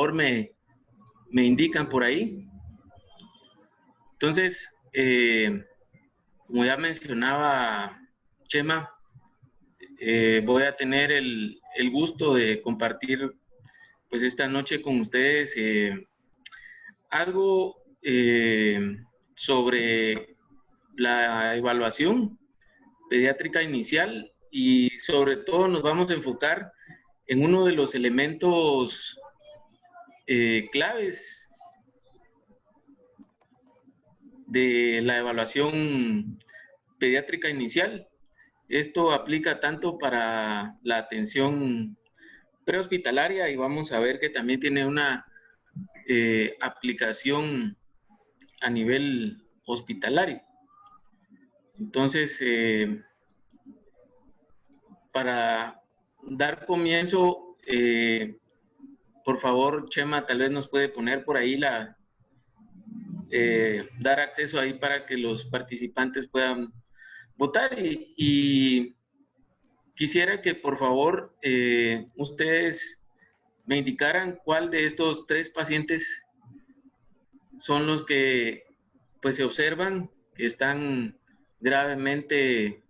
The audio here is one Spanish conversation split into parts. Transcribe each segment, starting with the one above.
favor me indican por ahí. Entonces, como ya mencionaba Chema, voy a tener el gusto de compartir pues esta noche con ustedes algo sobre la evaluación pediátrica inicial, y sobre todo nos vamos a enfocar en uno de los elementos claves de la evaluación pediátrica inicial. Esto aplica tanto para la atención prehospitalaria, y vamos a ver que también tiene una aplicación a nivel hospitalario. Entonces, para dar comienzo, por favor, Chema, tal vez nos puede poner por ahí dar acceso ahí para que los participantes puedan votar, y quisiera que por favor ustedes me indicaran cuál de estos 3 pacientes son los que pues se observan que están gravemente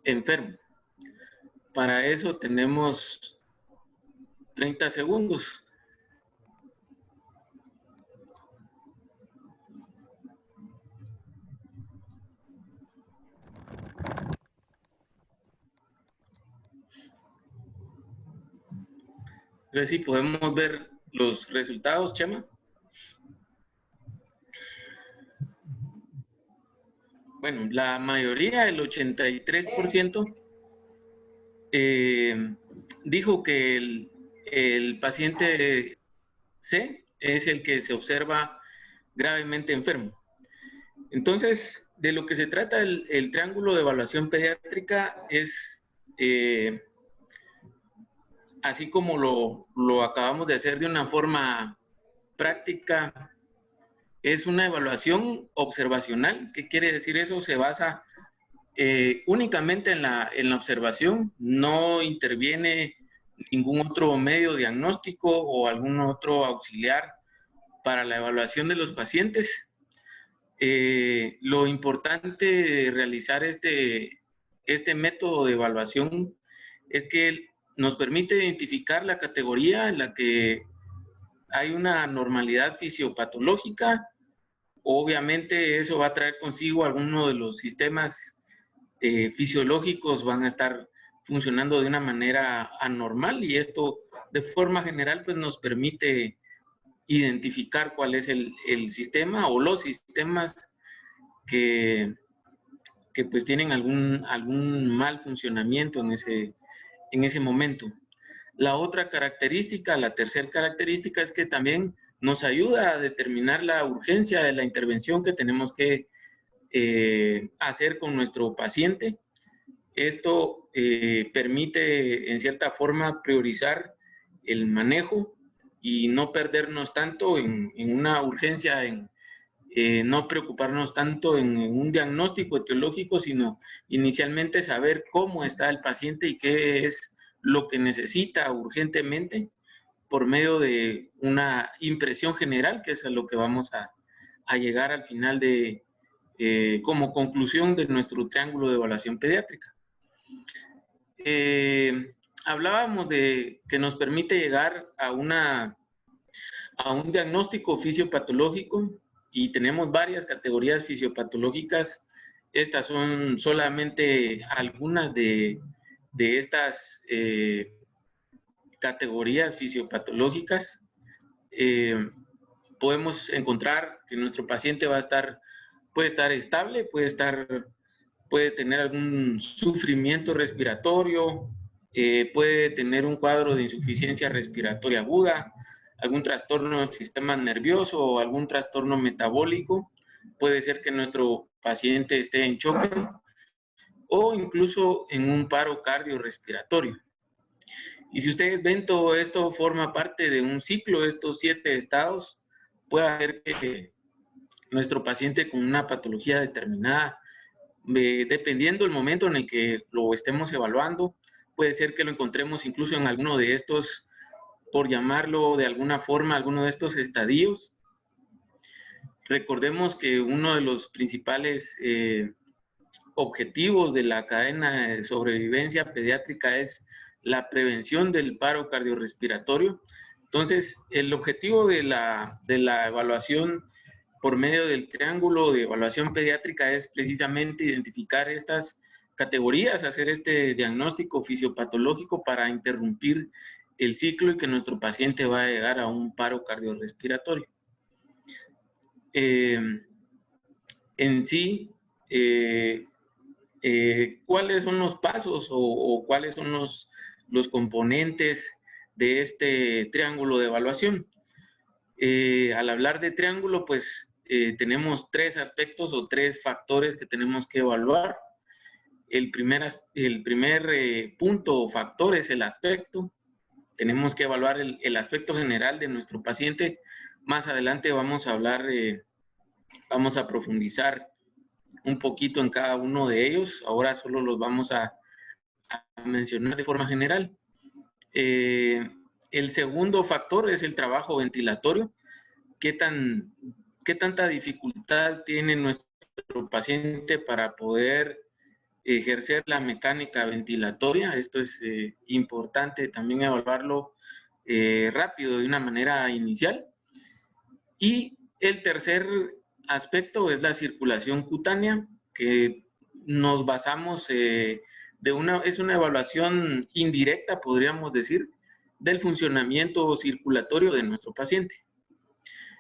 enfermos. Para eso tenemos 30 segundos. A ver si podemos ver los resultados, Chema. Bueno, la mayoría, el 83%, dijo que el paciente C es el que se observa gravemente enfermo. Entonces, de lo que se trata el triángulo de evaluación pediátrica es, así como lo acabamos de hacer de una forma práctica, es una evaluación observacional. ¿Qué quiere decir eso? Se basa únicamente en la observación, no interviene ningún otro medio diagnóstico o algún otro auxiliar para la evaluación de los pacientes. Lo importante de realizar este método de evaluación es que nos permite identificar la categoría en la que hay una normalidad fisiopatológica. Obviamente eso va a traer consigo algunos de los sistemas fisiológicos van a estar funcionando de una manera anormal, y esto de forma general pues nos permite identificar cuál es el sistema o los sistemas que pues tienen algún mal funcionamiento en ese momento. La otra característica, la tercera característica, es que también nos ayuda a determinar la urgencia de la intervención que tenemos que hacer con nuestro paciente. Esto permite, en cierta forma, priorizar el manejo y no perdernos tanto en una urgencia, no preocuparnos tanto en un diagnóstico etiológico, sino inicialmente saber cómo está el paciente y qué es lo que necesita urgentemente por medio de una impresión general, que es a lo que vamos a llegar al final como conclusión de nuestro triángulo de evaluación pediátrica. Hablábamos de que nos permite llegar a un diagnóstico fisiopatológico, y tenemos varias categorías fisiopatológicas. Estas son solamente algunas de estas categorías fisiopatológicas. Podemos encontrar que nuestro paciente puede estar estable, puede tener algún sufrimiento respiratorio, puede tener un cuadro de insuficiencia respiratoria aguda, algún trastorno del sistema nervioso o algún trastorno metabólico. Puede ser que nuestro paciente esté en choque o incluso en un paro cardiorrespiratorio. Y si ustedes ven, todo esto forma parte de un ciclo. Estos 7 estados puede hacer que nuestro paciente con una patología determinada, dependiendo del momento en el que lo estemos evaluando, puede ser que lo encontremos incluso en alguno de estos por llamarlo de alguna forma, alguno de estos estadios. Recordemos que uno de los principales objetivos de la cadena de sobrevivencia pediátrica es la prevención del paro cardiorrespiratorio. Entonces, el objetivo de la evaluación por medio del triángulo de evaluación pediátrica es precisamente identificar estas categorías, hacer este diagnóstico fisiopatológico para interrumpir el ciclo y que nuestro paciente va a llegar a un paro cardiorrespiratorio. En sí, ¿cuáles son los pasos o cuáles son los componentes de este triángulo de evaluación? Al hablar de triángulo, pues tenemos tres aspectos o tres factores que tenemos que evaluar. El primer punto o factor es el aspecto. Tenemos que evaluar el aspecto general de nuestro paciente. Más adelante vamos a hablar, vamos a profundizar un poquito en cada uno de ellos. Ahora solo los vamos a mencionar de forma general. El segundo factor es el trabajo ventilatorio. ¿Qué tanta dificultad tiene nuestro paciente para poder ejercer la mecánica ventilatoria? Esto es importante también evaluarlo rápido, de una manera inicial. Y el tercer aspecto es la circulación cutánea, que nos basamos es una evaluación indirecta, podríamos decir, del funcionamiento circulatorio de nuestro paciente.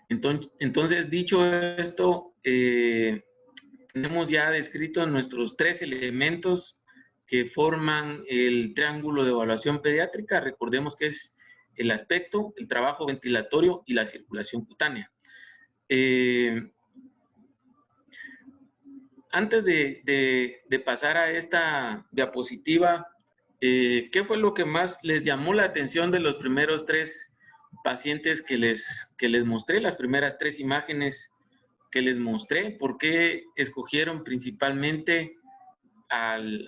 Entonces, dicho esto, tenemos ya descrito nuestros tres elementos que forman el triángulo de evaluación pediátrica. Recordemos que es el aspecto, el trabajo ventilatorio y la circulación cutánea. Antes de pasar a esta diapositiva, ¿qué fue lo que más les llamó la atención de los primeros tres pacientes que les mostré, las primeras tres imágenes que les mostré? ¿Por qué escogieron principalmente al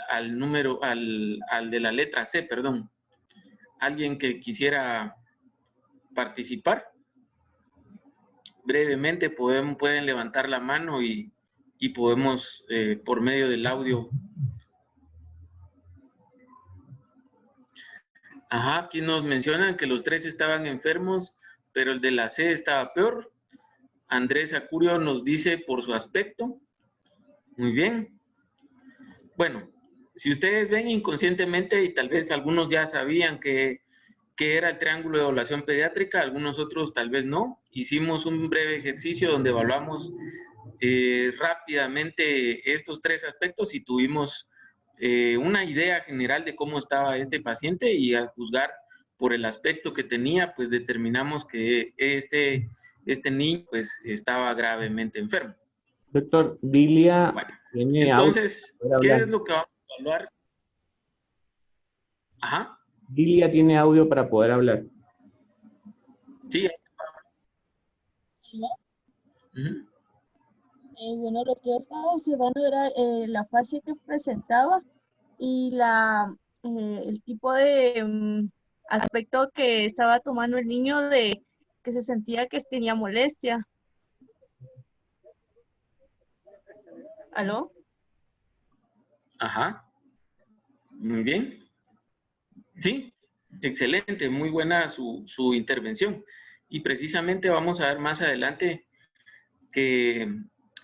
de la letra C, perdón? ¿Alguien que quisiera participar? Brevemente pueden levantar la mano y podemos, por medio del audio. Ajá, aquí nos mencionan que los tres estaban enfermos, pero el de la C estaba peor. Andrés Acurio nos dice por su aspecto. Muy bien. Bueno, si ustedes ven inconscientemente, y tal vez algunos ya sabían que era el triángulo de evaluación pediátrica, algunos otros tal vez no, hicimos un breve ejercicio donde evaluamos rápidamente estos tres aspectos y tuvimos una idea general de cómo estaba este paciente, y al juzgar por el aspecto que tenía, pues determinamos que este niño pues estaba gravemente enfermo. Doctor, Dilia, bueno, tiene entonces, audio. ¿qué es lo que vamos a evaluar? Ajá. Dilia tiene audio para poder hablar. Sí. Uh-huh. Bueno, lo que yo estaba observando era la fase que presentaba y el tipo de aspecto que estaba tomando el niño, de que se sentía que tenía molestia. ¿Aló? Ajá. Muy bien. Sí, excelente, muy buena su intervención. Y precisamente vamos a ver más adelante que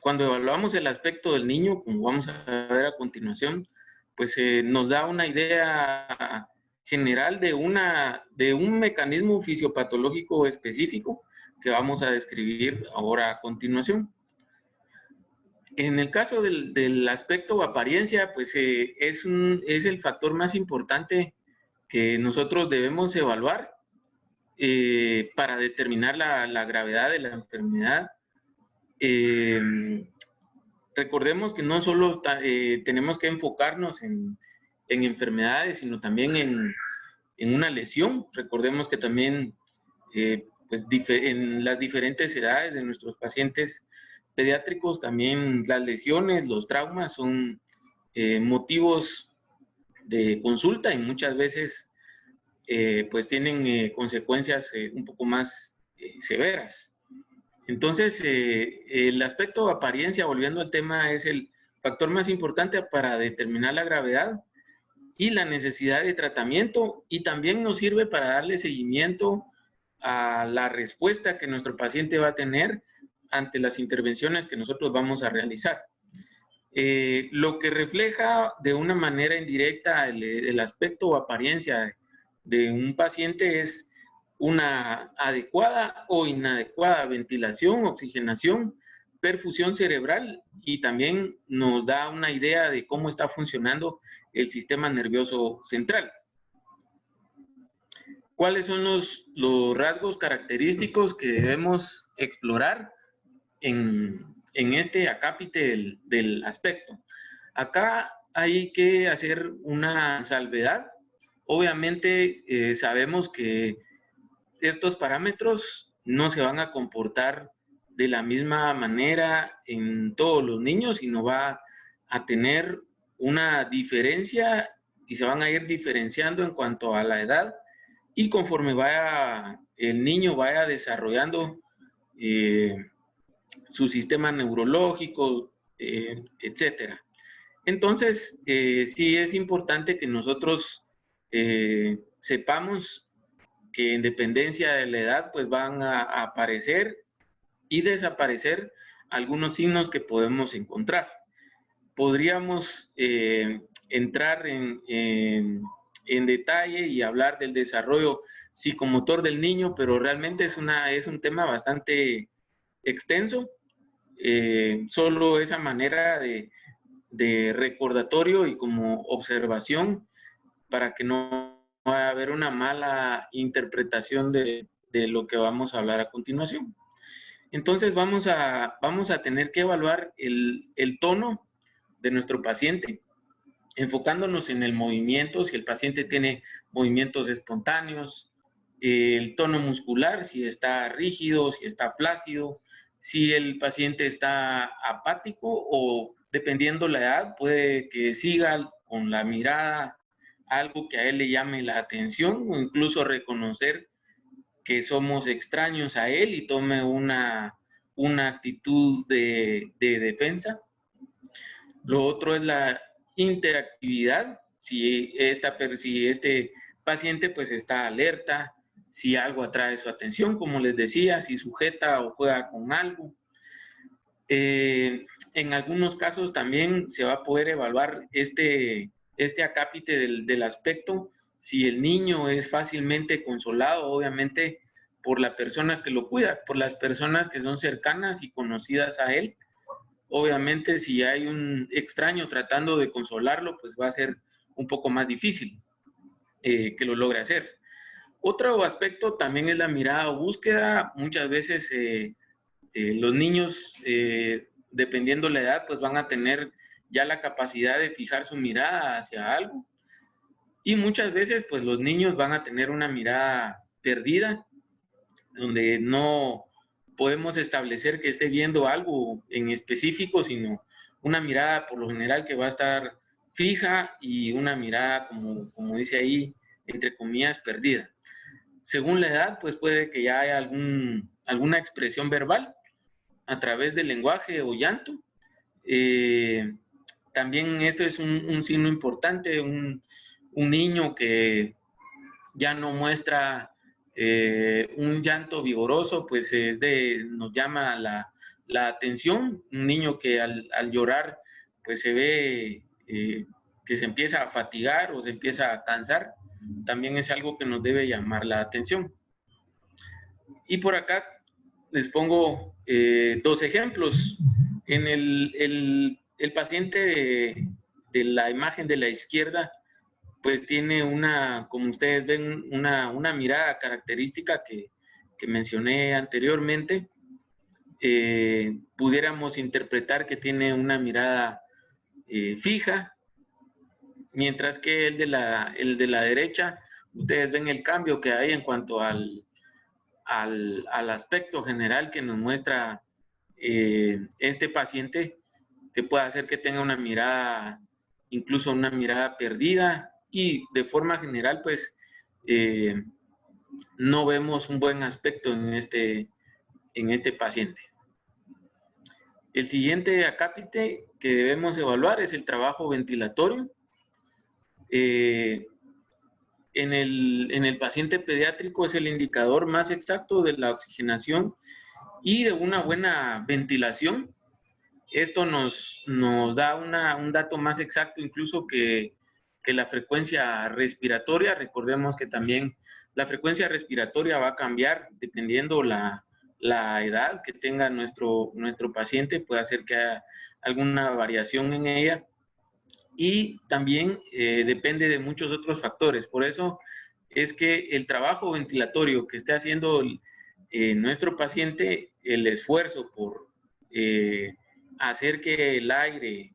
cuando evaluamos el aspecto del niño, como vamos a ver a continuación, pues nos da una idea general de un mecanismo fisiopatológico específico que vamos a describir ahora a continuación. En el caso del aspecto o apariencia, pues es el factor más importante que nosotros debemos evaluar para determinar la gravedad de la enfermedad. Recordemos que no solo tenemos que enfocarnos en enfermedades, sino también en una lesión. Recordemos que también pues en las diferentes edades de nuestros pacientes pediátricos, también las lesiones, los traumas son motivos de consulta, y muchas veces pues tienen consecuencias un poco más severas. Entonces, el aspecto de apariencia, volviendo al tema, es el factor más importante para determinar la gravedad y la necesidad de tratamiento, y también nos sirve para darle seguimiento a la respuesta que nuestro paciente va a tener ante las intervenciones que nosotros vamos a realizar. Lo que refleja de una manera indirecta el aspecto o apariencia de un paciente es una adecuada o inadecuada ventilación, oxigenación, perfusión cerebral, y también nos da una idea de cómo está funcionando el sistema nervioso central. ¿Cuáles son los rasgos característicos que debemos explorar en este acápite del aspecto? Acá hay que hacer una salvedad. Obviamente sabemos que estos parámetros no se van a comportar de la misma manera en todos los niños, sino va a tener una diferencia y se van a ir diferenciando en cuanto a la edad, y conforme el niño vaya desarrollando su sistema neurológico, etcétera. Entonces, sí es importante que nosotros sepamos que en dependencia de la edad, pues van a aparecer y desaparecer algunos signos que podemos encontrar. Podríamos entrar en detalle y hablar del desarrollo psicomotor del niño, pero realmente es un tema bastante extenso. Solo esa manera de recordatorio y como observación para que no vaya a haber una mala interpretación de lo que vamos a hablar a continuación. Entonces vamos a tener que evaluar el tono de nuestro paciente, enfocándonos en el movimiento, si el paciente tiene movimientos espontáneos, el tono muscular, si está rígido, si está flácido, si el paciente está apático o, dependiendo la edad, puede que siga con la mirada algo que a él le llame la atención, o incluso reconocer que somos extraños a él y tome una actitud de defensa. Lo otro es la interactividad, si este paciente pues está alerta, si algo atrae su atención, como les decía, si sujeta o juega con algo. En algunos casos también se va a poder evaluar este acápite del aspecto, si el niño es fácilmente consolado, obviamente por la persona que lo cuida, por las personas que son cercanas y conocidas a él. Obviamente si hay un extraño tratando de consolarlo, pues va a ser un poco más difícil que lo logre hacer. Otro aspecto también es la mirada o búsqueda. Muchas veces los niños, dependiendo la edad, pues van a tener ya la capacidad de fijar su mirada hacia algo. Y muchas veces, pues los niños van a tener una mirada perdida, donde no podemos establecer que esté viendo algo en específico, sino una mirada por lo general que va a estar fija y una mirada, como dice ahí, entre comillas, perdida. Según la edad, pues puede que ya haya alguna expresión verbal a través del lenguaje o llanto. También eso es un signo importante, un niño que ya no muestra un llanto vigoroso, pues nos llama la atención. Un niño que al llorar, pues se ve que se empieza a fatigar o se empieza a cansar, también es algo que nos debe llamar la atención. Y por acá les pongo dos ejemplos. En el paciente de la imagen de la izquierda, pues tiene como ustedes ven, una mirada característica que mencioné anteriormente. Pudiéramos interpretar que tiene una mirada fija, mientras que el de la derecha, ustedes ven el cambio que hay en cuanto al aspecto general que nos muestra este paciente, que puede hacer que tenga una mirada, incluso una mirada perdida, y de forma general, pues no vemos un buen aspecto en este paciente. El siguiente acápite que debemos evaluar es el trabajo ventilatorio. En el paciente pediátrico es el indicador más exacto de la oxigenación y de una buena ventilación. Esto nos da un dato más exacto incluso que la frecuencia respiratoria. Recordemos que también la frecuencia respiratoria va a cambiar dependiendo la edad que tenga nuestro paciente. Puede hacer que haya alguna variación en ella. Y también depende de muchos otros factores. Por eso es que el trabajo ventilatorio que esté haciendo nuestro paciente, el esfuerzo por hacer que el aire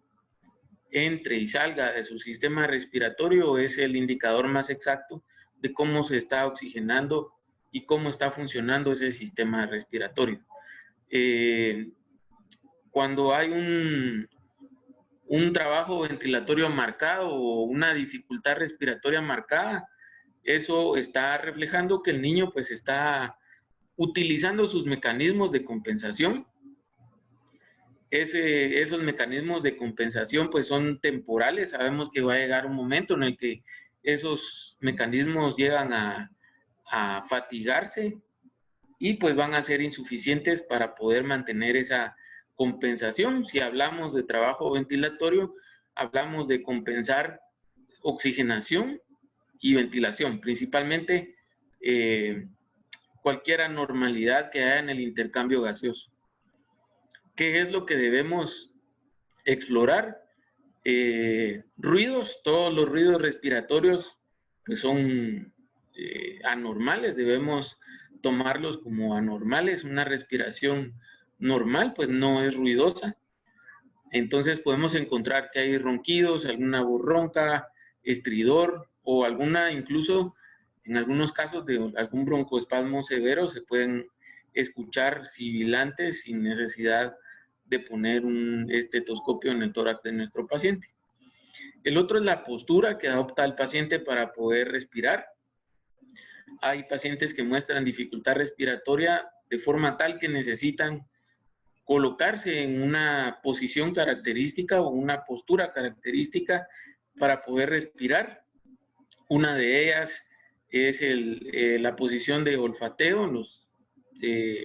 entre y salga de su sistema respiratorio es el indicador más exacto de cómo se está oxigenando y cómo está funcionando ese sistema respiratorio. Cuando hay un trabajo ventilatorio marcado o una dificultad respiratoria marcada, eso está reflejando que el niño pues está utilizando sus mecanismos de compensación. Esos mecanismos de compensación pues son temporales. Sabemos que va a llegar un momento en el que esos mecanismos llegan a fatigarse y pues van a ser insuficientes para poder mantener esa compensación. Si hablamos de trabajo ventilatorio, hablamos de compensar oxigenación y ventilación, principalmente cualquier anormalidad que haya en el intercambio gaseoso. ¿Qué es lo que debemos explorar? Ruidos, todos los ruidos respiratorios pues son anormales, debemos tomarlos como anormales. Una respiración normal pues no es ruidosa. Entonces podemos encontrar que hay ronquidos, alguna voz ronca, estridor o alguna, incluso en algunos casos de algún broncoespasmo severo, se pueden escuchar sibilantes sin necesidad de poner un estetoscopio en el tórax de nuestro paciente. El otro es la postura que adopta el paciente para poder respirar. Hay pacientes que muestran dificultad respiratoria de forma tal que necesitan colocarse en una posición característica o una postura característica para poder respirar. Una de ellas es la posición de olfateo en los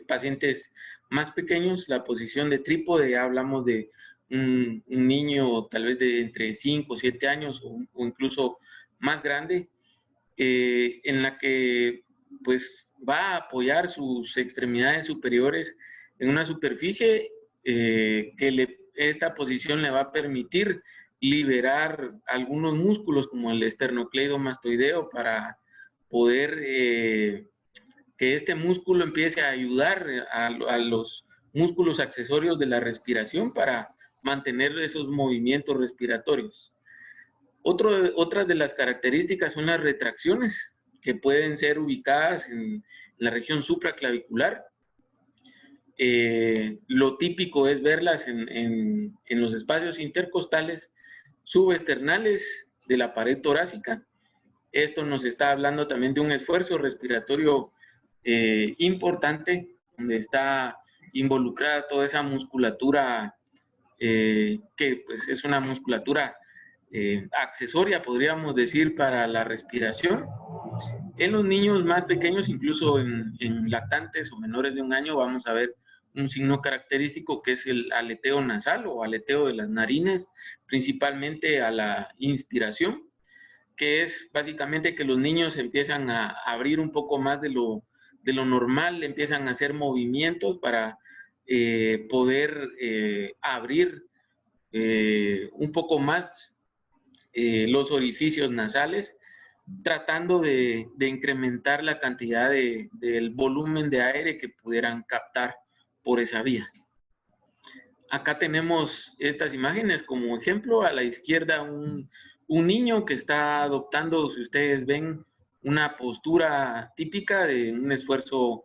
pacientes más pequeños, la posición de trípode. Ya hablamos de un niño tal vez de entre 5 o 7 años o incluso más grande, en la que pues va a apoyar sus extremidades superiores en una superficie esta posición le va a permitir liberar algunos músculos como el esternocleidomastoideo para poder que este músculo empiece a ayudar a los músculos accesorios de la respiración para mantener esos movimientos respiratorios. Otras de las características son las retracciones, que pueden ser ubicadas en la región supraclavicular. Lo típico es verlas en los espacios intercostales subesternales de la pared torácica. Esto nos está hablando también de un esfuerzo respiratorio importante, donde está involucrada toda esa musculatura que pues es una musculatura accesoria, podríamos decir, para la respiración. En los niños más pequeños, incluso en lactantes o menores de 1 año, vamos a ver un signo característico que es el aleteo nasal o aleteo de las narines, principalmente a la inspiración, que es básicamente que los niños empiezan a abrir un poco más de lo normal, empiezan a hacer movimientos para poder abrir un poco más los orificios nasales, tratando de incrementar la cantidad del volumen de aire que pudieran captar por esa vía. Acá tenemos estas imágenes como ejemplo. A la izquierda un niño que está adoptando, si ustedes ven, una postura típica de un esfuerzo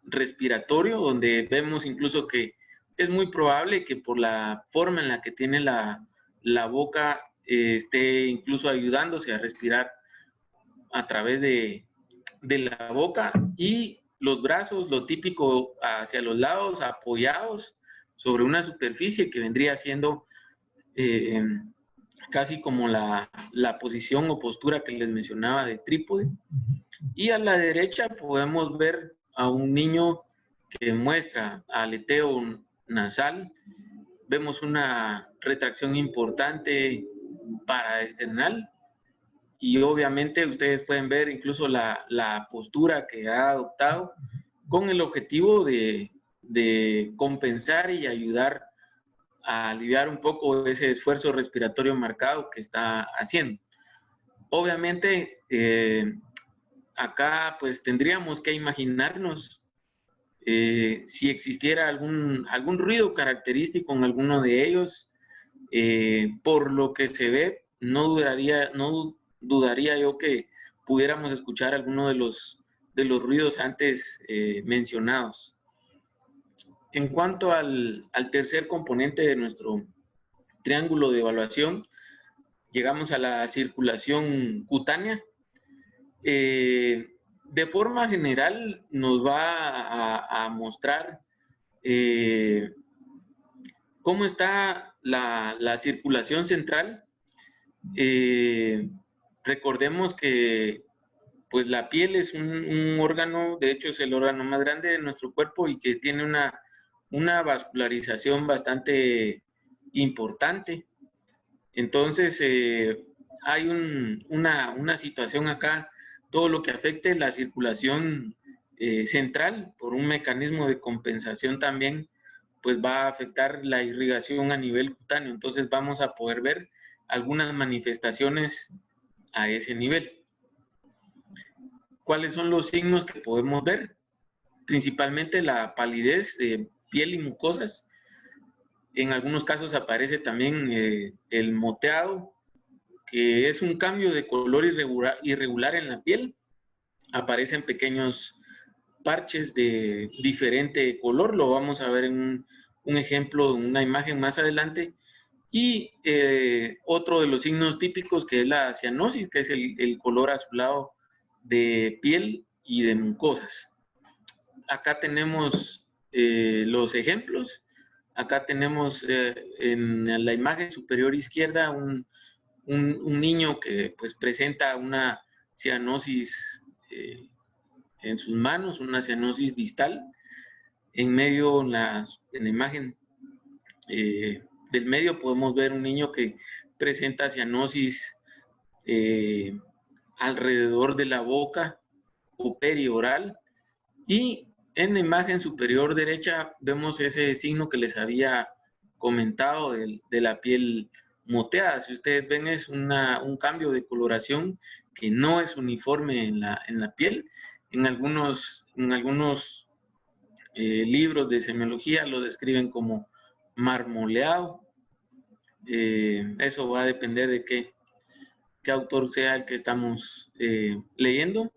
respiratorio, donde vemos incluso que es muy probable que por la forma en la que tiene la boca esté incluso ayudándose a respirar a través de la boca, y los brazos, lo típico, hacia los lados, apoyados sobre una superficie que vendría siendo casi como la posición o postura que les mencionaba de trípode. Y a la derecha podemos ver a un niño que muestra aleteo nasal. Vemos una retracción importante paraesternal, y obviamente ustedes pueden ver incluso la postura que ha adoptado con el objetivo de compensar y ayudar a aliviar un poco ese esfuerzo respiratorio marcado que está haciendo. Obviamente, acá pues tendríamos que imaginarnos si existiera algún ruido característico en alguno de ellos. Por lo que se ve, no dudaría yo que pudiéramos escuchar alguno de los ruidos antes mencionados. En cuanto al tercer componente de nuestro triángulo de evaluación, llegamos a la circulación cutánea. De forma general nos va a mostrar cómo está la circulación central. Recordemos que pues la piel es un órgano, de hecho es el órgano más grande de nuestro cuerpo, y que tiene una vascularización bastante importante. Entonces hay una situación acá, todo lo que afecte la circulación central, por un mecanismo de compensación también, pues va a afectar la irrigación a nivel cutáneo. Entonces vamos a poder ver algunas manifestaciones a ese nivel. ¿Cuáles son los signos que podemos ver? Principalmente la palidez de piel y mucosas. En algunos casos aparece también el moteado, que es un cambio de color irregular en la piel. Aparecen pequeños parches de diferente color, lo vamos a ver en un ejemplo, en una imagen más adelante. Y otro de los signos típicos, que es la cianosis, que es el color azulado de piel y de mucosas. Acá tenemos los ejemplos. Acá tenemos en la imagen superior izquierda un niño que pues presenta una cianosis en sus manos, una cianosis distal. En medio, en la imagen del medio, podemos ver un niño que presenta cianosis alrededor de la boca o perioral. Y en la imagen superior derecha vemos ese signo que les había comentado de la piel moteada. Si ustedes ven, es un cambio de coloración que no es uniforme en la piel. En algunos libros de semiología lo describen como marmoleado. Eso va a depender de qué autor sea el que estamos leyendo.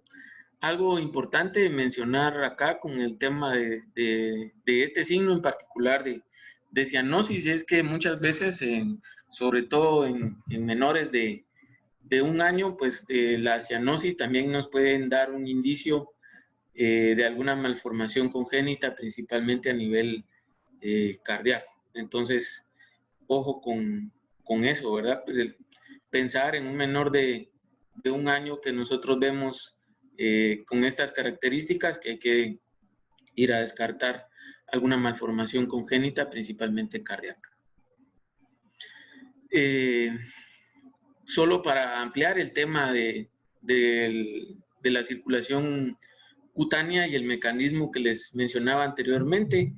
Algo importante mencionar acá con el tema de este signo en particular de cianosis es que muchas veces, sobre todo en menores de 1 año, pues la cianosis también nos pueden dar un indicio de alguna malformación congénita, principalmente a nivel cardíaco. Entonces, ojo con eso, ¿verdad? Pensar en un menor de 1 año que nosotros vemos con estas características, que hay que ir a descartar alguna malformación congénita, principalmente cardíaca. Solo para ampliar el tema de la circulación cutánea y el mecanismo que les mencionaba anteriormente,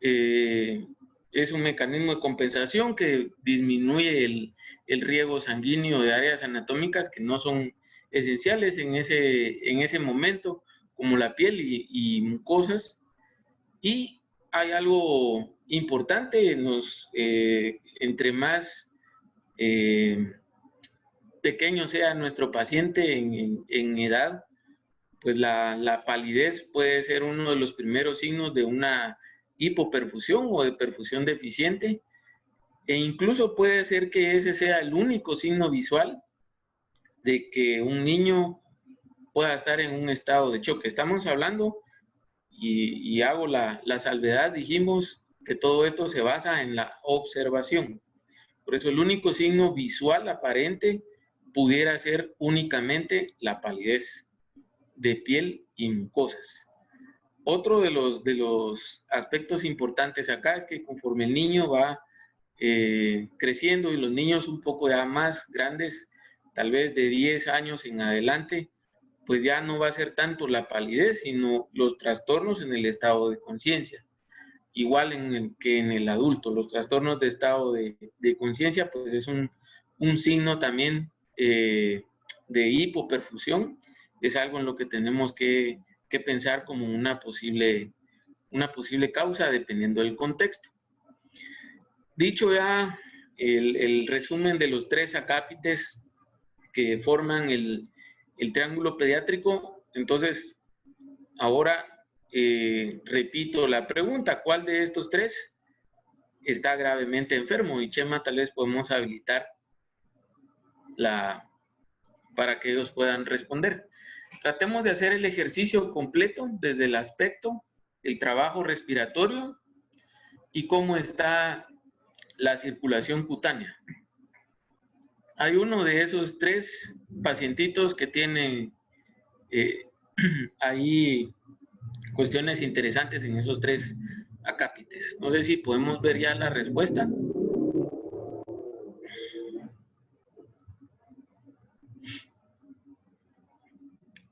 es un mecanismo de compensación que disminuye el riego sanguíneo de áreas anatómicas que no son esenciales en ese momento, como la piel y mucosas. Y hay algo importante, entre más pequeño sea nuestro paciente en edad, pues la palidez puede ser uno de los primeros signos de una hipoperfusión o de perfusión deficiente, e incluso puede ser que ese sea el único signo visual de que un niño pueda estar en un estado de choque. Estamos hablando, y hago la salvedad, dijimos que todo esto se basa en la observación. Por eso el único signo visual aparente pudiera ser únicamente la palidez de piel y mucosas. Otro de los aspectos importantes acá es que conforme el niño va creciendo, y los niños un poco ya más grandes, tal vez de 10 años en adelante, pues ya no va a ser tanto la palidez, sino los trastornos en el estado de conciencia. Igual que en el adulto, los trastornos de estado de conciencia, pues es un signo también de hipoperfusión. Es algo en lo que tenemos que pensar como una posible causa, dependiendo del contexto. Dicho ya el resumen de los 3 acápites que forman el triángulo pediátrico, entonces ahora repito la pregunta: ¿cuál de estos 3 está gravemente enfermo? Y Chema, tal vez podemos habilitar para que ellos puedan responder. Tratemos de hacer el ejercicio completo desde el aspecto, el trabajo respiratorio y cómo está la circulación cutánea. Hay uno de esos 3 pacientitos que tiene ahí cuestiones interesantes en esos 3 acápites. No sé si podemos ver ya la respuesta.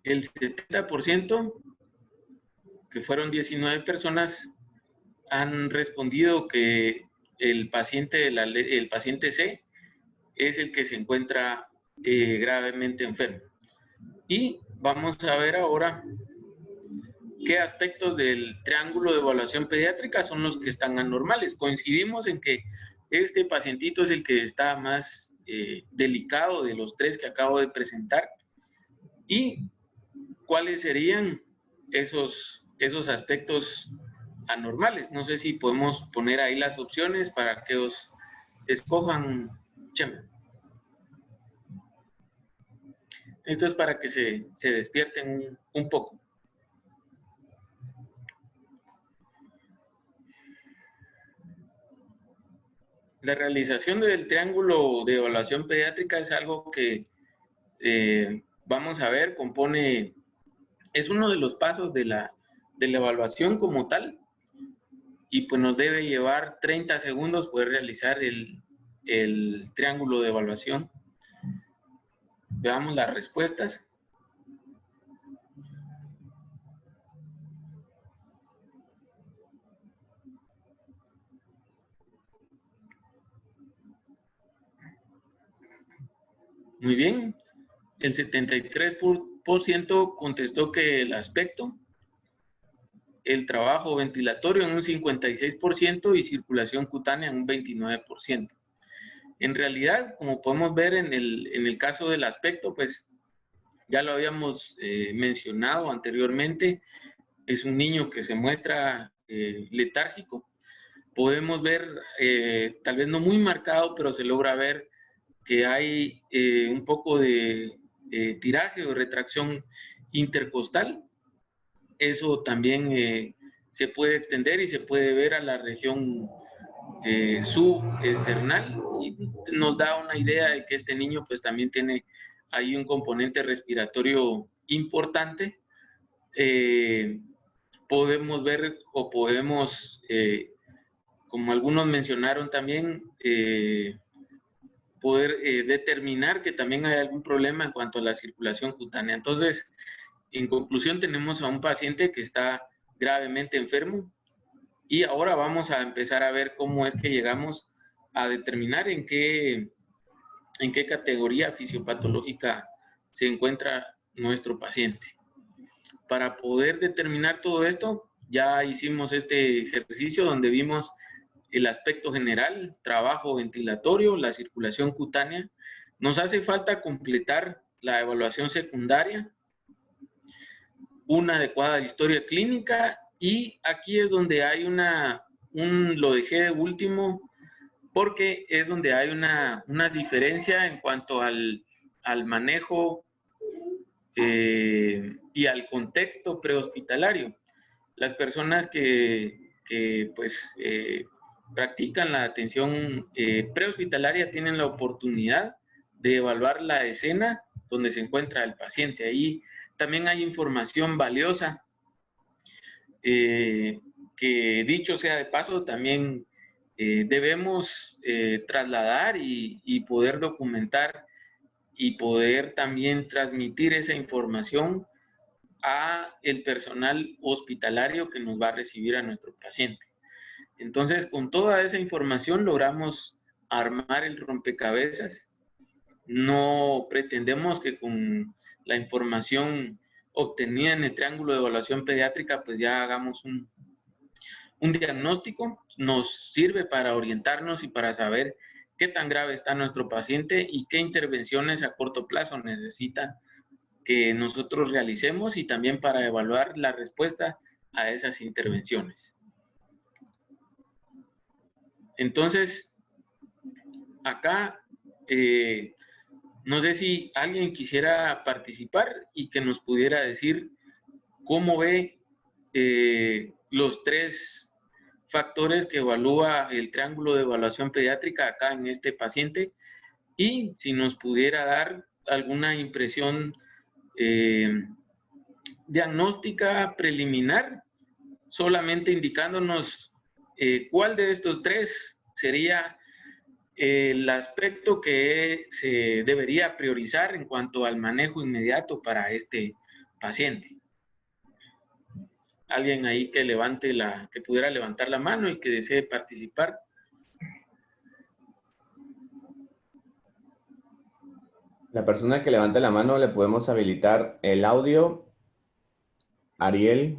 El 70%, que fueron 19 personas, han respondido que el paciente C es el que se encuentra gravemente enfermo. Y vamos a ver ahora qué aspectos del triángulo de evaluación pediátrica son los que están anormales. Coincidimos en que este pacientito es el que está más delicado de los 3 que acabo de presentar. ¿Y cuáles serían esos aspectos anormales? No sé si podemos poner ahí las opciones para que os escojan, Chema. Esto es para que se despierten un poco. La realización del triángulo de evaluación pediátrica es algo que vamos a ver, es uno de los pasos de la evaluación como tal, y pues nos debe llevar 30 segundos poder realizar el triángulo de evaluación. Veamos las respuestas. Muy bien, el 73% contestó que el aspecto, el trabajo ventilatorio en un 56% y circulación cutánea en un 29%. En realidad, como podemos ver en el caso del aspecto, pues ya lo habíamos mencionado anteriormente, es un niño que se muestra letárgico. Podemos ver, tal vez no muy marcado, pero se logra ver que hay un poco de tiraje o retracción intercostal. Eso también se puede extender y se puede ver a la región subesternal, y nos da una idea de que este niño pues también tiene ahí un componente respiratorio importante. Podemos ver o podemos, como algunos mencionaron también, poder determinar que también hay algún problema en cuanto a la circulación cutánea. Entonces, en conclusión, tenemos a un paciente que está gravemente enfermo, y ahora vamos a empezar a ver cómo es que llegamos a determinar en qué categoría fisiopatológica se encuentra nuestro paciente. Para poder determinar todo esto, ya hicimos este ejercicio donde vimos el aspecto general, trabajo ventilatorio, la circulación cutánea. Nos hace falta completar la evaluación secundaria, una adecuada historia clínica, y aquí es donde hay lo dejé de último porque es donde hay una diferencia en cuanto al manejo y al contexto prehospitalario. Las personas que pues, practican la atención prehospitalaria tienen la oportunidad de evaluar la escena donde se encuentra el paciente. Ahí también hay información valiosa que, dicho sea de paso, también debemos trasladar y poder documentar y poder también transmitir esa información a el personal hospitalario que nos va a recibir a nuestro paciente. Entonces, con toda esa información logramos armar el rompecabezas. No pretendemos que con la información obtenida en el triángulo de evaluación pediátrica, pues ya hagamos un diagnóstico. Nos sirve para orientarnos y para saber qué tan grave está nuestro paciente y qué intervenciones a corto plazo necesita que nosotros realicemos, y también para evaluar la respuesta a esas intervenciones. Entonces, acá, no sé si alguien quisiera participar y que nos pudiera decir cómo ve los 3 factores que evalúa el triángulo de evaluación pediátrica acá en este paciente, y si nos pudiera dar alguna impresión diagnóstica preliminar, solamente indicándonos cuál de estos 3 sería el aspecto que se debería priorizar en cuanto al manejo inmediato para este paciente. Alguien ahí que que pudiera levantar la mano y que desee participar. La persona que levanta la mano le podemos habilitar el audio. Ariel,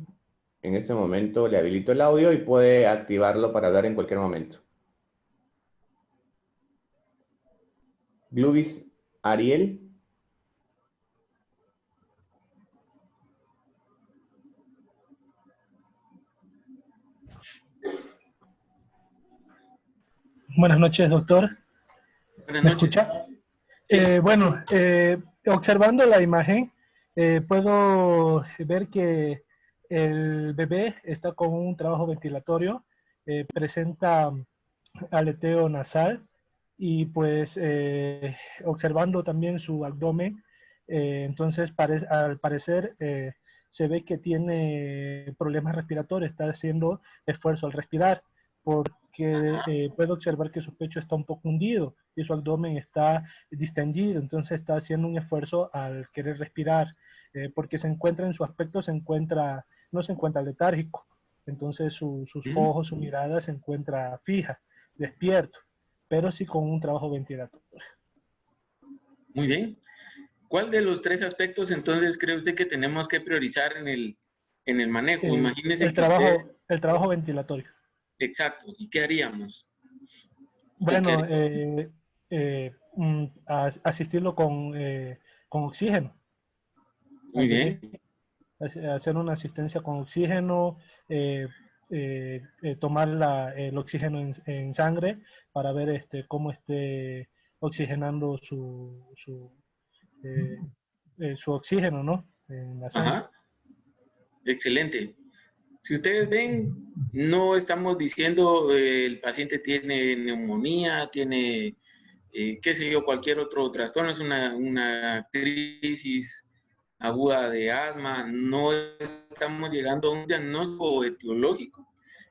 en este momento le habilito el audio y puede activarlo para hablar en cualquier momento. Glubis, Ariel. Buenas noches, doctor. Buenas ¿Me noches. escucha? Sí. Bueno, observando la imagen, puedo ver que el bebé está con un trabajo ventilatorio, presenta aleteo nasal, y pues observando también su abdomen, entonces al parecer se ve que tiene problemas respiratorios, está haciendo esfuerzo al respirar, porque puedo observar que su pecho está un poco hundido y su abdomen está distendido, entonces está haciendo un esfuerzo al querer respirar, porque se encuentra en su aspecto, no se encuentra letárgico, entonces sus ojos, su mirada se encuentra fija, despierto, pero sí con un trabajo ventilatorio. Muy bien. ¿Cuál de los 3 aspectos entonces cree usted que tenemos que priorizar en el manejo? Imagínese el que usted... trabajo ventilatorio. Exacto. ¿Y qué haríamos? Bueno, asistirlo con oxígeno. Muy bien. Hacer una asistencia con oxígeno, tomar el oxígeno en sangre para ver cómo esté oxigenando su oxígeno, ¿no? En la sangre. Ajá. Excelente. Si ustedes ven, no estamos diciendo el paciente tiene neumonía, tiene, qué sé yo, cualquier otro trastorno, es una crisis aguda de asma, no estamos llegando a un diagnóstico etiológico.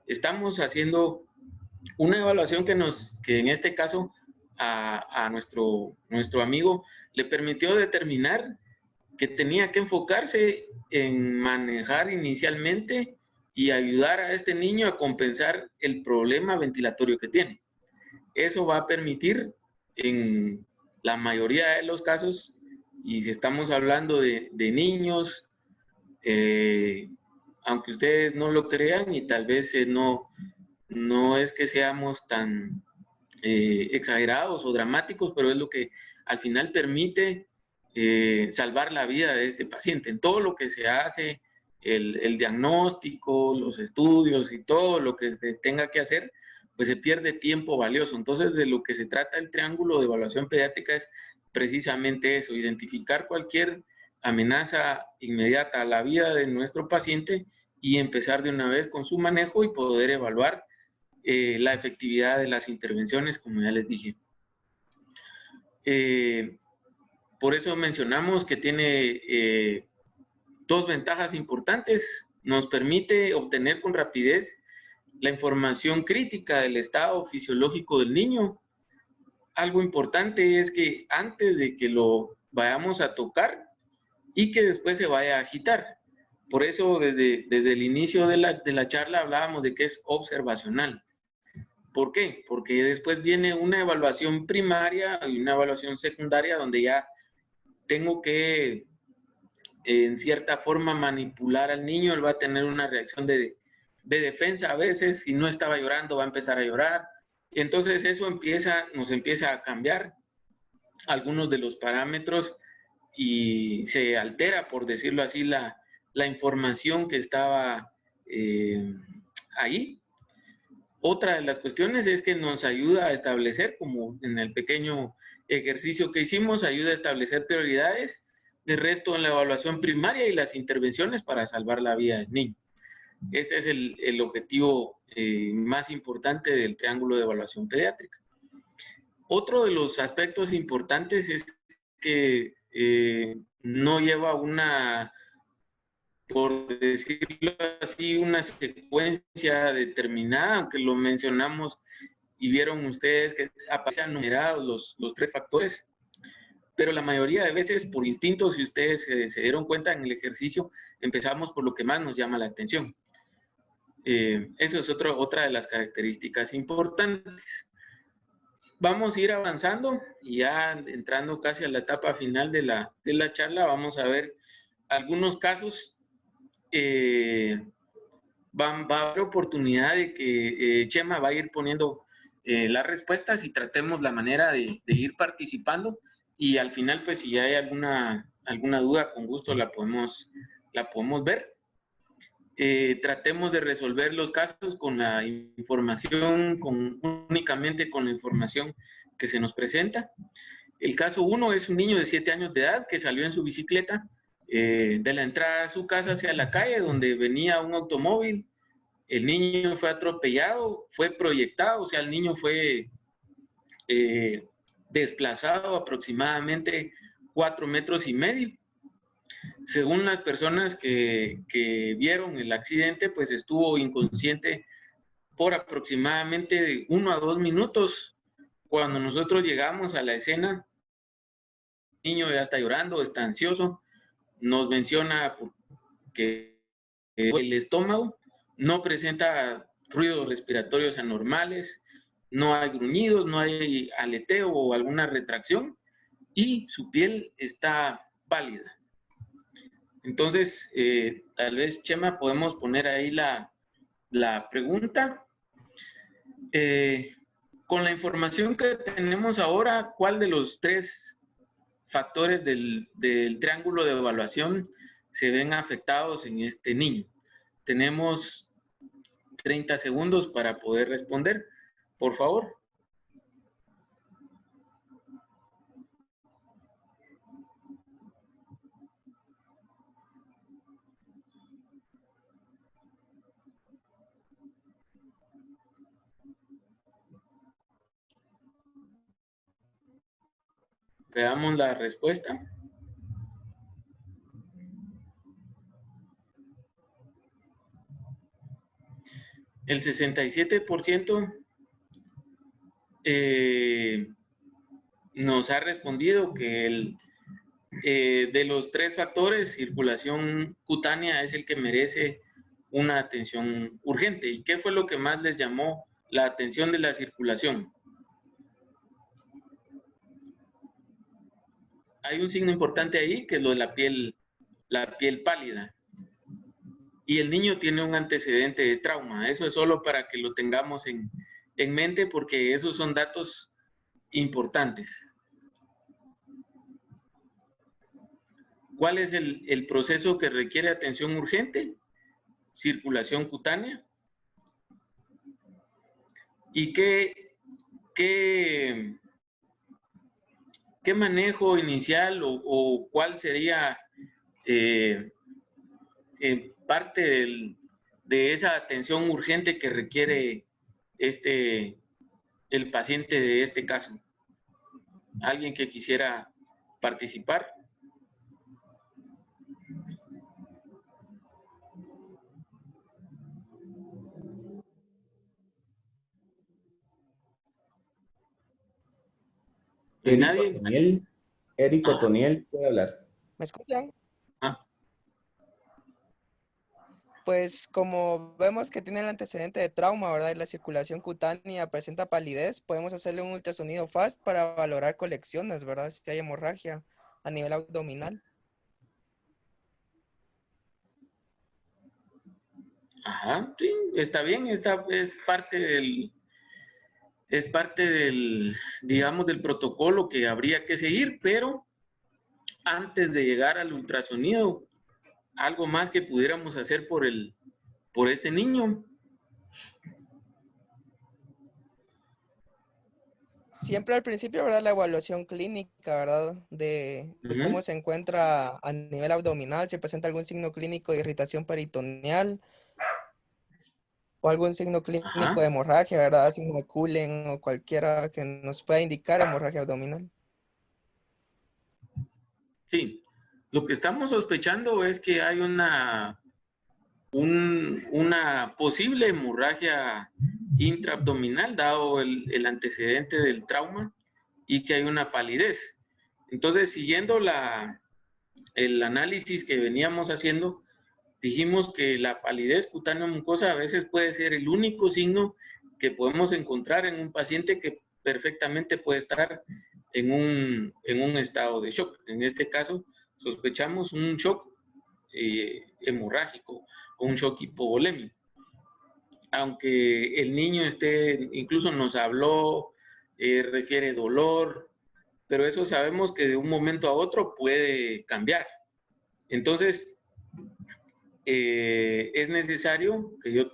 Estamos haciendo una evaluación que en este caso a nuestro amigo le permitió determinar que tenía que enfocarse en manejar inicialmente y ayudar a este niño a compensar el problema ventilatorio que tiene. Eso va a permitir en la mayoría de los casos, y si estamos hablando de niños, aunque ustedes no lo crean y tal vez no es que seamos tan exagerados o dramáticos, pero es lo que al final permite salvar la vida de este paciente. En todo lo que se hace, el diagnóstico, los estudios y todo lo que se tenga que hacer, pues se pierde tiempo valioso. Entonces, de lo que se trata el triángulo de evaluación pediátrica es precisamente eso, identificar cualquier amenaza inmediata a la vida de nuestro paciente y empezar de una vez con su manejo y poder evaluar la efectividad de las intervenciones, como ya les dije. Por eso mencionamos que tiene dos ventajas importantes. Nos permite obtener con rapidez la información crítica del estado fisiológico del niño. Algo importante es que antes de que lo vayamos a tocar y que después se vaya a agitar. Por eso desde el inicio de la charla hablábamos de que es observacional. ¿Por qué? Porque después viene una evaluación primaria y una evaluación secundaria donde ya tengo que, en cierta forma, manipular al niño. Él va a tener una reacción de defensa a veces. Si no estaba llorando, va a empezar a llorar. Y entonces eso nos empieza a cambiar algunos de los parámetros y se altera, por decirlo así, la información que estaba ahí. Otra de las cuestiones es que nos ayuda a establecer, como en el pequeño ejercicio que hicimos, ayuda a establecer prioridades, de resto en la evaluación primaria y las intervenciones para salvar la vida del niño. Este es el objetivo más importante del triángulo de evaluación pediátrica. Otro de los aspectos importantes es que no lleva una, por decirlo así, una secuencia determinada, aunque lo mencionamos y vieron ustedes que aparecen numerados los tres factores, pero la mayoría de veces por instinto, si ustedes se dieron cuenta en el ejercicio, empezamos por lo que más nos llama la atención. Eso es otra de las características importantes. Vamos a ir avanzando y ya entrando casi a la etapa final de la charla, vamos a ver algunos casos. Va a haber oportunidad de que Chema va a ir poniendo las respuestas y tratemos la manera de ir participando, y al final, pues si hay alguna duda, con gusto la podemos ver. Tratemos de resolver los casos con la información, únicamente con la información que se nos presenta. El caso 1 es un niño de 7 años de edad que salió en su bicicleta de la entrada a su casa hacia la calle, donde venía un automóvil. El niño fue atropellado, fue proyectado, o sea, el niño fue desplazado aproximadamente 4,5 metros. Según las personas que vieron el accidente, pues estuvo inconsciente por aproximadamente 1 a 2 minutos. Cuando nosotros llegamos a la escena, el niño ya está llorando, está ansioso, nos menciona que el estómago no presenta ruidos respiratorios anormales, no hay gruñidos, no hay aleteo o alguna retracción, y su piel está pálida. Entonces, tal vez, Chema, podemos poner ahí la pregunta. Con la información que tenemos ahora, ¿cuál de los 3 factores del triángulo de evaluación se ven afectados en este niño? Tenemos 30 segundos para poder responder, por favor. Veamos la respuesta. El 67% nos ha respondido que de los 3 factores, circulación cutánea es el que merece una atención urgente. ¿Y qué fue lo que más les llamó la atención de la circulación? Hay un signo importante ahí, que es lo de la piel pálida. Y el niño tiene un antecedente de trauma. Eso es solo para que lo tengamos en mente, porque esos son datos importantes. ¿Cuál es el proceso que requiere atención urgente? Circulación cutánea. ¿Y qué manejo inicial o cuál sería parte de esa atención urgente que requiere el paciente de este caso. ¿Alguien que quisiera participar? ¿No hay nadie? Eric Otoniel puede hablar. ¿Me escuchan? Ah. Pues como vemos que tiene el antecedente de trauma, ¿verdad? Y la circulación cutánea presenta palidez, podemos hacerle un ultrasonido FAST para valorar colecciones, ¿verdad? Si hay hemorragia a nivel abdominal. Ajá, sí, está bien, es parte del, digamos, del protocolo que habría que seguir, pero antes de llegar al ultrasonido, algo más que pudiéramos hacer por este niño. Siempre al principio, ¿verdad? La evaluación clínica, ¿verdad? De cómo se encuentra a nivel abdominal, si presenta algún signo clínico de irritación peritoneal o algún signo clínico de hemorragia, ¿verdad? Signo de Cullen o cualquiera que nos pueda indicar hemorragia abdominal. Sí, lo que estamos sospechando es que hay una posible hemorragia intraabdominal, dado el antecedente del trauma, y que hay una palidez. Entonces, siguiendo el análisis que veníamos haciendo, dijimos que la palidez cutánea mucosa a veces puede ser el único signo que podemos encontrar en un paciente que perfectamente puede estar en un estado de shock. En este caso, sospechamos un shock hemorrágico o un shock hipovolémico. Aunque el niño incluso nos habló, refiere dolor, pero eso sabemos que de un momento a otro puede cambiar. Entonces, es necesario que yo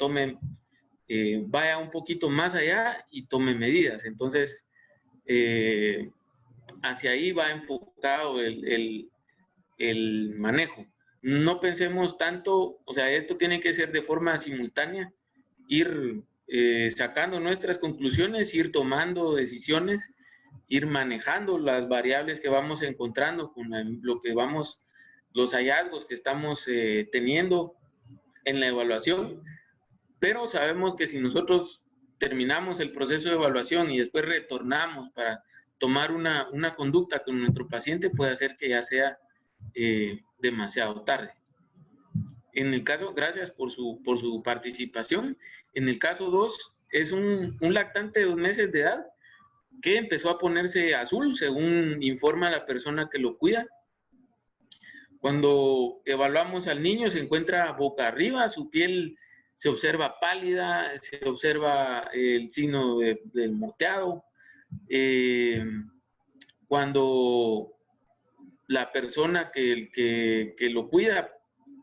vaya un poquito más allá y tome medidas. Entonces, hacia ahí va enfocado el manejo. No pensemos tanto, o sea, esto tiene que ser de forma simultánea, ir sacando nuestras conclusiones, ir tomando decisiones, ir manejando las variables que vamos encontrando con los hallazgos que estamos teniendo en la evaluación, pero sabemos que si nosotros terminamos el proceso de evaluación y después retornamos para tomar una conducta con nuestro paciente, puede hacer que ya sea demasiado tarde. En el caso, gracias por su participación. En el caso 2, es un lactante de 2 meses de edad que empezó a ponerse azul, según informa la persona que lo cuida. Cuando evaluamos al niño, se encuentra boca arriba, su piel se observa pálida, se observa el signo del moteado. Cuando la persona que lo cuida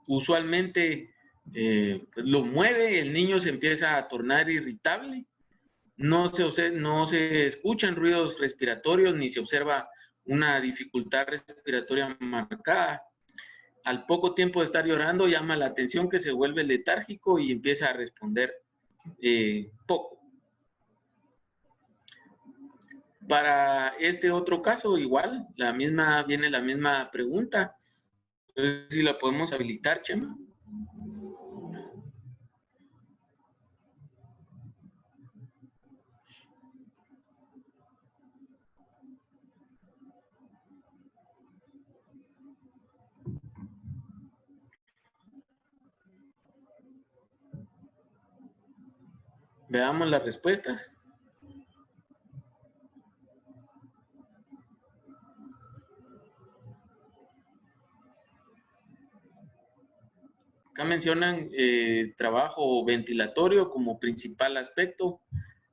usualmente lo mueve, el niño se empieza a tornar irritable, no se escuchan ruidos respiratorios ni se observa una dificultad respiratoria marcada. Al poco tiempo de estar llorando, llama la atención que se vuelve letárgico y empieza a responder poco. Para este otro caso, igual, viene la misma pregunta. Entonces, si la podemos habilitar, Chema. Veamos las respuestas. Acá mencionan trabajo ventilatorio como principal aspecto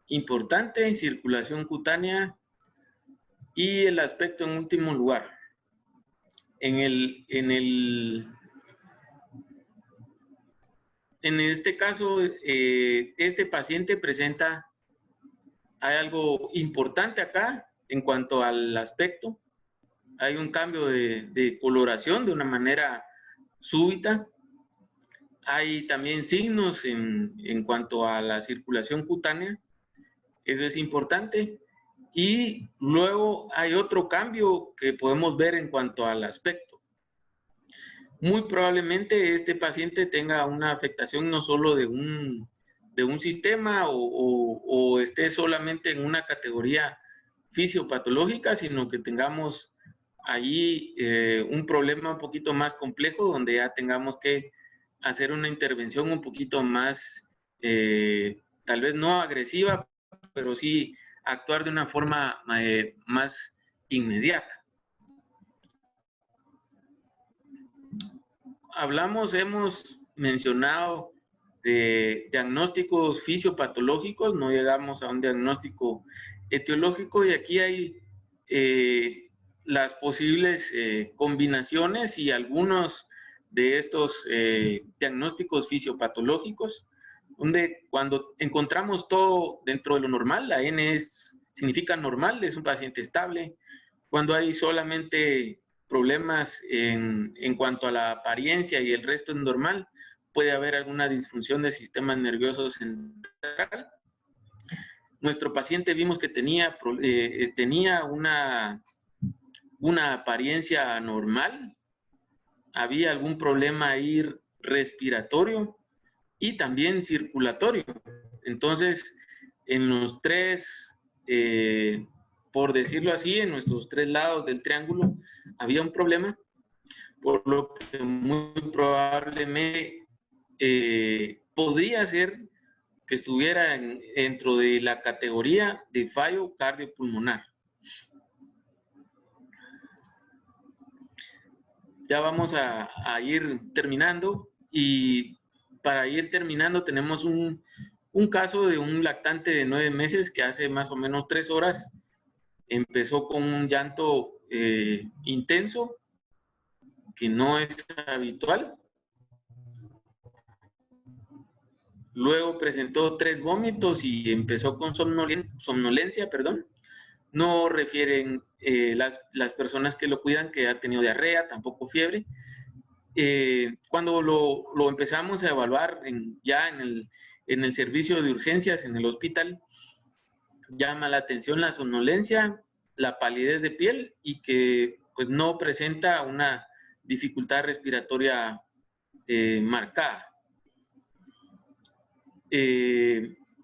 importante, circulación cutánea y el aspecto en último lugar. En este caso, este paciente hay algo importante acá en cuanto al aspecto. Hay un cambio de coloración de una manera súbita. Hay también signos en cuanto a la circulación cutánea, eso es importante. Y luego hay otro cambio que podemos ver en cuanto al aspecto. Muy probablemente este paciente tenga una afectación no solo de un sistema o esté solamente en una categoría fisiopatológica, sino que tengamos allí un problema un poquito más complejo donde ya tengamos que hacer una intervención un poquito más, tal vez no agresiva, pero sí actuar de una forma más inmediata. Hemos mencionado de diagnósticos fisiopatológicos, no llegamos a un diagnóstico etiológico, y aquí hay las posibles combinaciones y algunos de estos diagnósticos fisiopatológicos, donde cuando encontramos todo dentro de lo normal, la N significa normal, es un paciente estable. Cuando hay solamente problemas en cuanto a la apariencia y el resto es normal, puede haber alguna disfunción del sistema nervioso central. Nuestro paciente vimos que tenía una apariencia normal, había algún problema ahí respiratorio y también circulatorio. Entonces, en los tres, por decirlo así, en nuestros tres lados del triángulo había un problema, por lo que muy probablemente podría ser que estuviera dentro de la categoría de fallo cardiopulmonar. Ya vamos a ir terminando, y para ir terminando tenemos un caso de un lactante de 9 meses que hace más o menos 3 horas empezó con un llanto intenso, que no es habitual. Luego presentó 3 vómitos y empezó con somnolencia. No refieren las personas que lo cuidan que ha tenido diarrea, tampoco fiebre. Cuando lo empezamos a evaluar ya en el servicio de urgencias en el hospital, llama la atención la somnolencia, la palidez de piel y que pues no presenta una dificultad respiratoria marcada.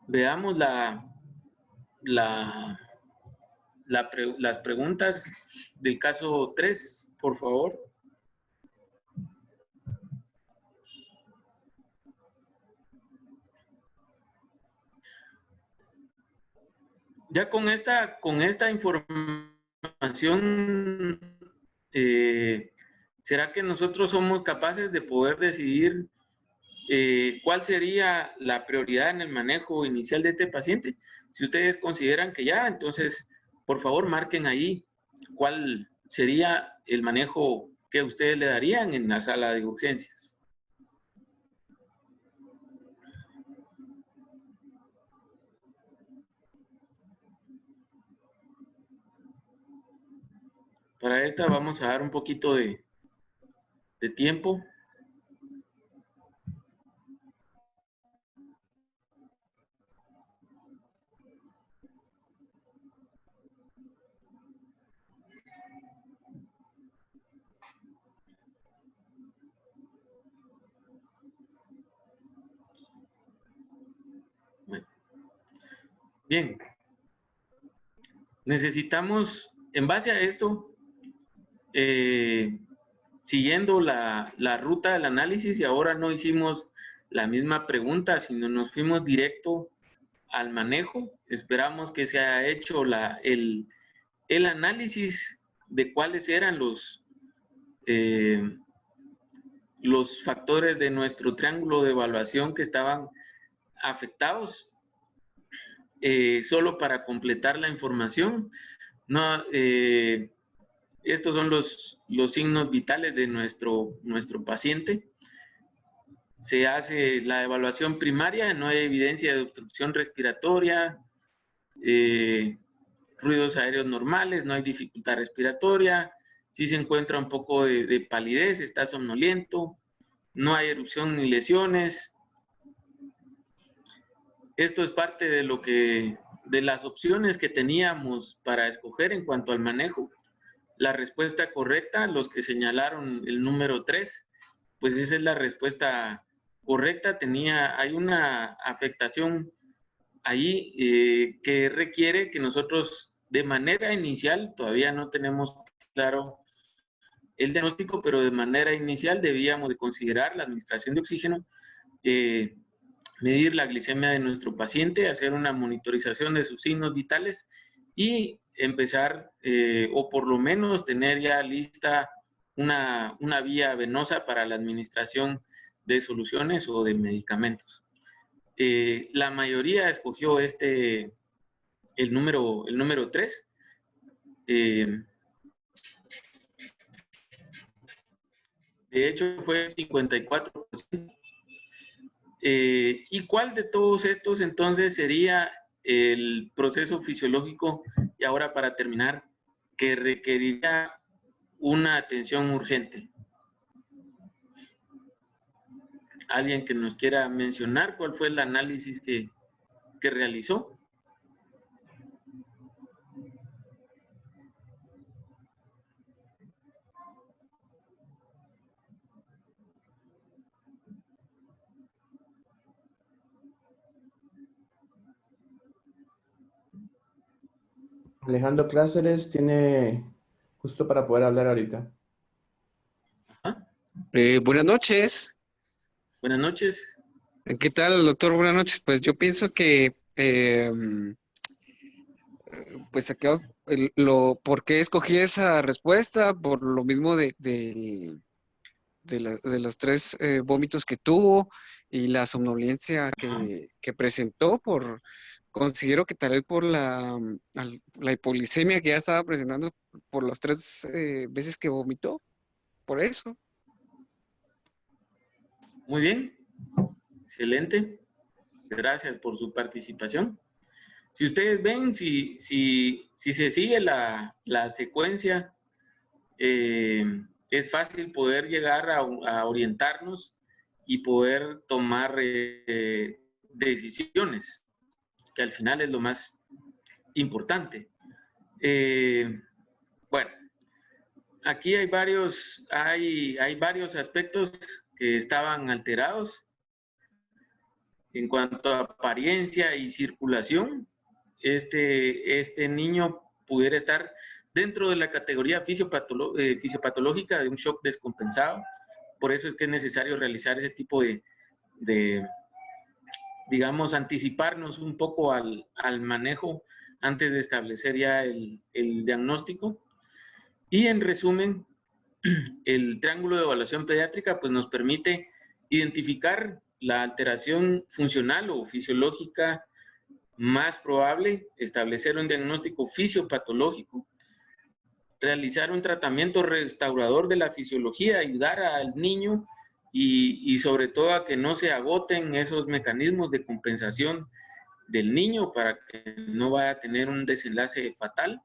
Veamos las preguntas del caso 3, por favor. Ya con esta información, ¿será que nosotros somos capaces de poder decidir cuál sería la prioridad en el manejo inicial de este paciente? Si ustedes consideran que ya, entonces, por favor, marquen ahí cuál sería el manejo que ustedes le darían en la sala de urgencias. Para esta vamos a dar un poquito de tiempo. Bueno. Bien. Necesitamos, en base a esto, siguiendo la ruta del análisis, y ahora no hicimos la misma pregunta, sino nos fuimos directo al manejo. Esperamos que se haya hecho el análisis de cuáles eran los factores de nuestro triángulo de evaluación que estaban afectados. Solo para completar la información, no, estos son los signos vitales de nuestro paciente. Se hace la evaluación primaria, no hay evidencia de obstrucción respiratoria, ruidos aéreos normales, no hay dificultad respiratoria, sí se encuentra un poco de palidez, está somnoliento, no hay erupción ni lesiones. Esto es parte de lo que, de las opciones que teníamos para escoger en cuanto al manejo. La respuesta correcta, los que señalaron el número 3, pues esa es la respuesta correcta. Hay una afectación ahí que requiere que nosotros de manera inicial, todavía no tenemos claro el diagnóstico, pero de manera inicial debíamos de considerar la administración de oxígeno, medir la glicemia de nuestro paciente, hacer una monitorización de sus signos vitales y empezar, o por lo menos tener ya lista una vía venosa para la administración de soluciones o de medicamentos. La mayoría escogió el número 3. De hecho, fue 54%. ¿Y cuál de todos estos entonces sería el proceso fisiológico, y ahora para terminar, que requeriría una atención urgente? ¿Alguien que nos quiera mencionar cuál fue el análisis que realizó? Alejandro Cáceres tiene justo para poder hablar ahorita. Ajá. Buenas noches. Buenas noches. ¿Qué tal, doctor? Buenas noches. Pues yo pienso que, pues acá, ¿por qué escogí esa respuesta? Por lo mismo de los 3 vómitos que tuvo y la somnolencia que presentó. Considero que tal vez por la hipoglicemia que ya estaba presentando por las 3 veces que vomitó. Por eso. Muy bien. Excelente. Gracias por su participación. Si ustedes ven, si se sigue la secuencia, es fácil poder llegar a orientarnos y poder tomar decisiones, que al final es lo más importante. Bueno, aquí hay varios aspectos que estaban alterados en cuanto a apariencia y circulación. Este niño pudiera estar dentro de la categoría fisiopatológica de un shock descompensado. Por eso es que es necesario realizar ese tipo de digamos, anticiparnos un poco al manejo antes de establecer ya el diagnóstico. Y en resumen, el triángulo de evaluación pediátrica pues nos permite identificar la alteración funcional o fisiológica más probable, establecer un diagnóstico fisiopatológico, realizar un tratamiento restaurador de la fisiología, ayudar al niño y sobre todo a que no se agoten esos mecanismos de compensación del niño para que no vaya a tener un desenlace fatal.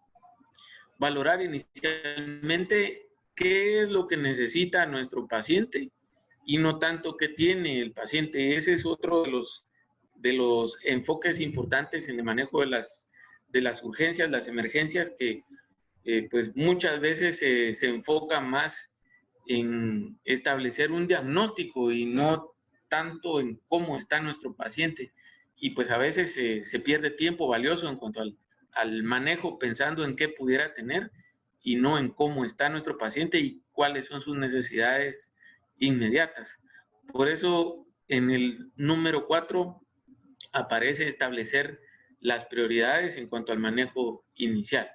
Valorar inicialmente qué es lo que necesita nuestro paciente y no tanto qué tiene el paciente. Ese es otro de los enfoques importantes en el manejo de las urgencias, las emergencias, que pues muchas veces se enfoca más en establecer un diagnóstico y no tanto en cómo está nuestro paciente. Y pues a veces se pierde tiempo valioso en cuanto al manejo, pensando en qué pudiera tener y no en cómo está nuestro paciente y cuáles son sus necesidades inmediatas. Por eso en el número 4 aparece establecer las prioridades en cuanto al manejo inicial.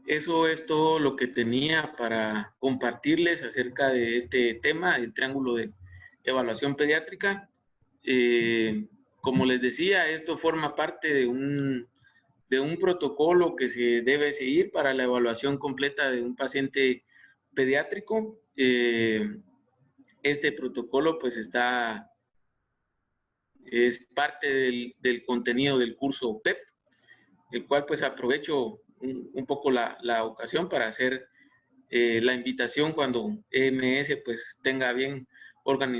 Eso es todo lo que tenía para compartirles acerca de este tema, el triángulo de evaluación pediátrica. Como les decía, esto forma parte de un protocolo que se debe seguir para la evaluación completa de un paciente pediátrico. Este protocolo pues es parte del contenido del curso PEP, el cual pues aprovecho un poco la ocasión para hacer la invitación cuando EMS pues tenga bien organizar